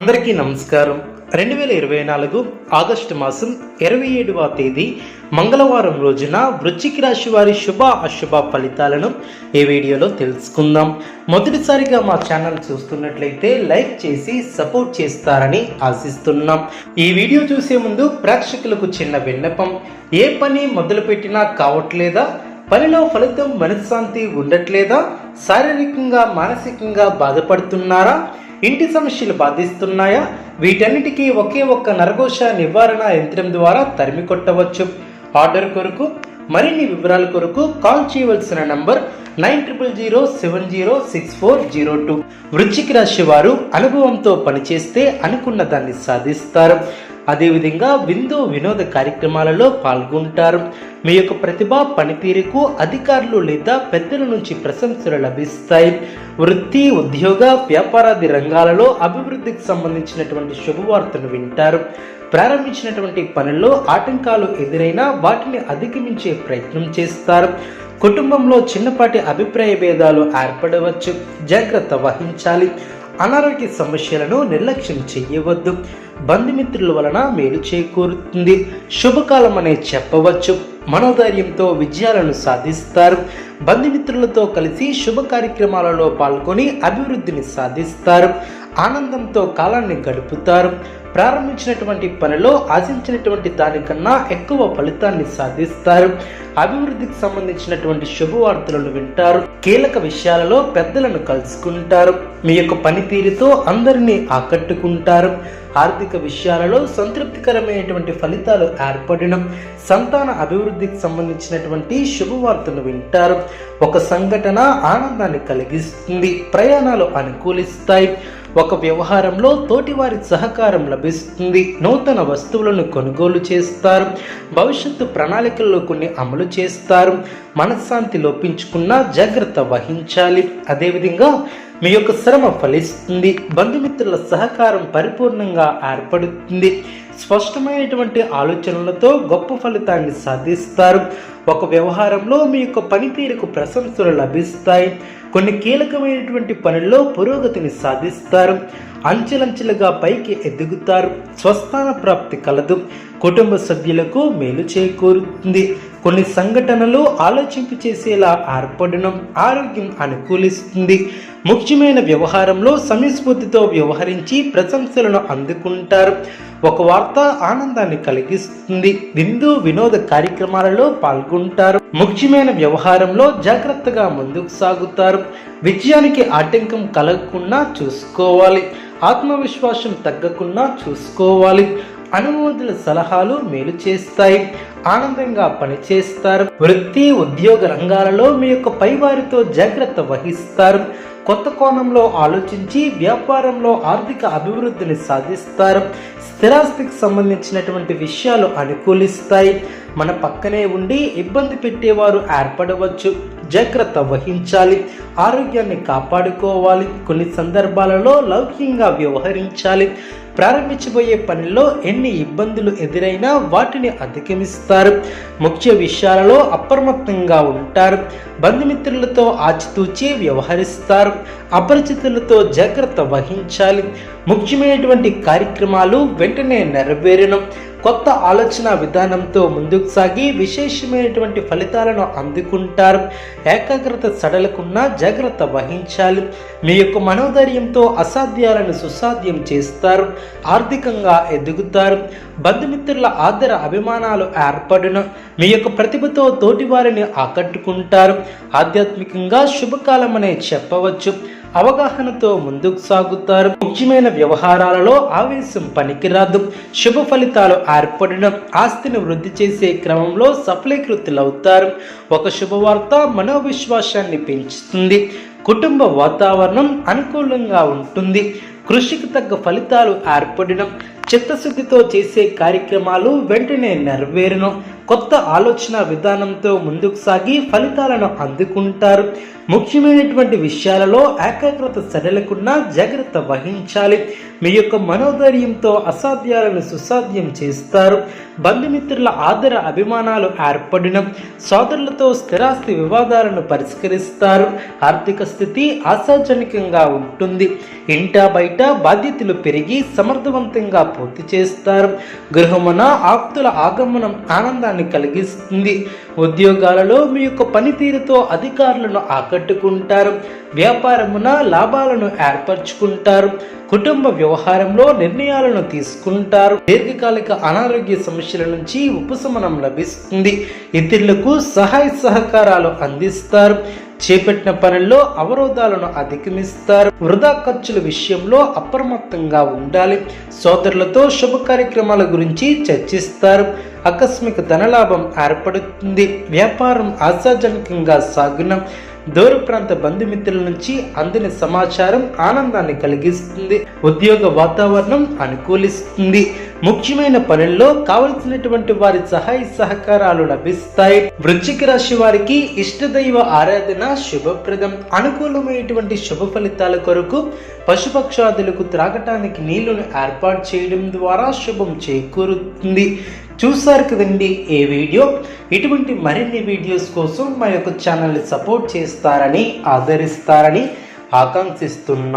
అందరికీ నమస్కారం. 2024 ఆగస్టు మాసం 27వ తేదీ మంగళవారం రోజున వృశ్చిక రాశి వారి శుభ అశుభ ఫలితాలను ఈ వీడియోలో తెలుసుకుందాం. మొదటిసారిగా మా ఛానల్ చూస్తున్నట్లయితే లైక్ చేసి సపోర్ట్ చేస్తారని ఆశిస్తున్నాం. ఈ వీడియో చూసే ముందు ప్రేక్షకులకు చిన్న విన్నపం. ఏ పని మొదలుపెట్టినా కావట్లేదా? పనిలో ఫలితం మనశ్శాంతి ఉండట్లేదా? శారీరకంగా మానసికంగా బాధపడుతున్నారా? ఇంటి సమస్యలు బాధిస్తున్నాయా? వీటన్నిటికీ ఒకే ఒక్క నరఘోష నివారణ యంత్రం ద్వారా తరిమి కొట్టవచ్చు. ఆర్డర్ కొరకు మరిన్ని వివరాల కొరకు కాల్ చేయవలసిన నంబర్ 9007064002. వృశ్చిక రాశి వారు అనుభవంతో పనిచేస్తే అనుకున్న దాన్ని సాధిస్తారు. అదేవిధంగా విందు వినోద కార్యక్రమాలలో పాల్గొంటారు. మీ యొక్క ప్రతిభ పనితీరుకు అధికారులు లేదా పెద్దల నుంచి ప్రశంసలు లభిస్తాయి. వృత్తి ఉద్యోగ వ్యాపారాది రంగాలలో అభివృద్ధికి సంబంధించినటువంటి శుభవార్తను వింటారు. ప్రారంభించినటువంటి పనుల్లో ఆటంకాలు ఎదురైనా వాటిని అధిగమించే ప్రయత్నం చేస్తారు. కుటుంబంలో చిన్నపాటి అభిప్రాయ భేదాలు ఏర్పడవచ్చు, జాగ్రత్త వహించాలి. అనారోగ్య సమస్యలను నిర్లక్ష్యం చేయవద్దు. బంధుమిత్రుల వలన మేలు చేకూరుతుంది. శుభకాలం అనే చెప్పవచ్చు. మనోధైర్యంతో విజయాలను సాధిస్తారు. బంధుమిత్రులతో కలిసి శుభ కార్యక్రమాలలో పాల్గొని అభివృద్ధిని సాధిస్తారు. ఆనందంతో కాలాన్ని గడుపుతారు. ప్రారంభించినటువంటి పనిలో ఆశించినటువంటి దానికన్నా ఎక్కువ ఫలితాన్ని సాధిస్తారు. అభివృద్ధికి సంబంధించినటువంటి శుభవార్తలను వింటారు. కీలక విషయాలలో పెద్దలను కలుసుకుంటారు. మీ యొక్క పనితీరుతో అందరినీ ఆకట్టుకుంటారు. ఆర్థిక విషయాలలో సంతృప్తికరమైనటువంటి ఫలితాలు ఏర్పడడం, సంతాన అభివృద్ధికి సంబంధించినటువంటి శుభవార్తను వింటారు. ఒక సంఘటన ఆనందాన్ని కలిగిస్తుంది. ప్రయాణాలు అనుకూలిస్తాయి. ఒక వ్యవహారంలో తోటివారి సహకారం లభిస్తుంది. నూతన వస్తువులను కొనుగోలు చేస్తారు. భవిష్యత్తు ప్రణాళికల్లో కొన్ని అమలు చేస్తారు. మనశ్శాంతి లోపించుకున్న జాగ్రత్త వహించాలి. అదేవిధంగా మీ యొక్క శ్రమ ఫలిస్తుంది. బంధుమిత్రుల సహకారం పరిపూర్ణంగా ఏర్పడుతుంది. స్పష్టమైనటువంటి ఆలోచనలతో గొప్ప ఫలితాన్ని సాధిస్తారు. ఒక వ్యవహారంలో మీ యొక్క పనితీరుకు ప్రశంసలు లభిస్తాయి. కొన్ని కీలకమైనటువంటి పనుల్లో పురోగతిని సాధిస్తారు. అంచెలంచెలుగా పైకి ఎదుగుతారు. స్వస్థాన ప్రాప్తి కలదు. కుటుంబ సభ్యులకు మేలు చేకూరుతుంది. కొన్ని సంఘటనలు ఆలోచింపు చేసేలా ఏర్పడడం, ఆరోగ్యం అనుకూలిస్తుంది. ముఖ్యమైన వ్యవహారంలో సమయస్ఫూర్తితో వ్యవహరించి ప్రశంసలను అందుకుంటారు. ఒక వార్త ఆనందాన్ని కలిగిస్తుంది. విందు వినోద కార్యక్రమాలలో పాల్గొంటారు. ముఖ్యమైన వ్యవహారంలో జాగ్రత్తగా ముందుకు సాగుతారు. విజయానికి ఆటంకం కలగకుండా చూసుకోవాలి. ఆత్మవిశ్వాసం తగ్గకుండా చూసుకోవాలి. అనుమతుల సలహాలు మేలు చేస్తాయి. ఆనందంగా పనిచేస్తారు. వృత్తి ఉద్యోగ రంగాలలో మీ యొక్క పైవారితో జాగ్రత్త వహిస్తారు. కొత్త కోణంలో ఆలోచించి వ్యాపారంలో ఆర్థిక అభివృద్ధిని సాధిస్తారు. స్థిరాస్తికి సంబంధించినటువంటి విషయాలు అనుకూలిస్తాయి. మన పక్కనే ఉండి ఇబ్బంది పెట్టేవారు ఏర్పడవచ్చు. జాగ్రత్త వహించాలి. ఆరోగ్యాన్ని కాపాడుకోవాలి. కొన్ని సందర్భాలలో లౌకికంగా వ్యవహరించాలి. ప్రారంభించబోయే పనిలో ఎన్ని ఇబ్బందులు ఎదురైనా వాటిని అధిగమిస్తారు. ముఖ్య విషయాలలో అప్రమత్తంగా ఉంటారు. బంధుమిత్రులతో ఆచితూచి వ్యవహరిస్తారు. అపరిచితులతో జాగ్రత్త వహించాలి. ముఖ్యమైనటువంటి కార్యక్రమాలు వెంటనే నెరవేరడం, కొత్త ఆలోచన విధానంతో ముందుకు సాగి విశేషమైనటువంటి ఫలితాలను అందుకుంటారు. ఏకాగ్రత సడలకుండా జాగ్రత్త వహించాలి. మీ యొక్క మనోధైర్యంతో అసాధ్యాలను సుసాధ్యం చేస్తారు. ఆర్థికంగా ఎదుగుతారు. బంధుమిత్రుల ఆదర అభిమానాలు ఏర్పడిన మీ యొక్క ప్రతిభతో తోటివారిని ఆకట్టుకుంటారు. ఆధ్యాత్మికంగా శుభకాలం అనే చెప్పవచ్చు. అవగాహనతో ముందుకు సాగుతారు. ముఖ్యమైన వ్యవహారాలలో ఆవేశం పనికిరాదు. శుభ ఫలితాలు ఏర్పడడం, ఆస్తిని వృద్ధి చేసే క్రమంలో సఫలీకృతులవుతారు. ఒక శుభవార్త మనోవిశ్వాసాన్ని పెంచుతుంది. కుటుంబ వాతావరణం అనుకూలంగా ఉంటుంది. కృషికి తగ్గ ఫలితాలు ఏర్పడడం, చిత్తశుద్ధితో చేసే కార్యక్రమాలు వెంటనే నెరవేరును. కొత్త ఆలోచన విధానంతో ముందుకు సాగి ఫలితాలను అందుకుంటారు. ముఖ్యమైనటువంటి విషయాలలో ఏకాగ్రత సడలకుండా జాగ్రత్త వహించాలి. మీ యొక్క మనోధైర్యంతో అసాధ్యాలను సుసాధ్యం చేస్తారు. బంధుమిత్రుల ఆదర అభిమానాలు ఏర్పడిన సోదరులతో స్థిరాస్తి వివాదాలను పరిష్కరిస్తారు. ఆర్థిక స్థితి ఆశాజనకంగా ఉంటుంది. ఇంట బయట బాధ్యతలు పెరిగి సమర్థవంతంగా పూర్తి చేస్తారు. గృహమున ఆప్తుల ఆగమనం ఆనందాన్ని కలిగిస్తుంది. ఉద్యోగాలలో మీ యొక్క పనితీరుతో అధికారులను ఆకట్టుకుంటారు. వ్యాపారమున లాభాలను ఏర్పరచుకుంటారు. కుటుంబ వ్యవహారంలో నిర్ణయాలను తీసుకుంటారు. దీర్ఘకాలిక అనారోగ్య సమస్యల నుంచి ఉపశమనం లభిస్తుంది. ఇతరులకు సహాయ సహకారాలు అందిస్తారు. చేపట్టిన పనుల్లో అవరోధాలను అధిగమిస్తారు. వృధా ఖర్చుల విషయంలో అప్రమత్తంగా ఉండాలి. సోదరులతో శుభ కార్యక్రమాల గురించి చర్చిస్తారు. ఆకస్మిక ధనలాభం ఏర్పడుతుంది. వ్యాపారం ఆశాజనకంగా సాగున దూర ప్రాంత బంధుమిత్రుల నుంచి అందిన సమాచారం ఆనందాన్ని కలిగిస్తుంది. ఉద్యోగ వాతావరణం అనుకూలిస్తుంది. ముఖ్యమైన పనుల్లో కావలసినటువంటి వారి సహాయ సహకారాలు లభిస్తాయి. వృశ్చిక రాశి వారికి ఇష్టదైవ ఆరాధన శుభప్రదం. అనుకూలమైనటువంటి శుభ ఫలితాల కొరకు పశుపక్షాదులకు త్రాగటానికి నీళ్లను ఏర్పాటు చేయడం ద్వారా శుభం చేకూరుతుంది. చూసారు కదండి ఈ వీడియో. ఇటువంటి మరిన్ని వీడియోస్ కోసం మా యొక్క ఛానల్ని సపోర్ట్ చేస్తారని ఆదరిస్తారని ఆకాంక్షిస్తున్నాను.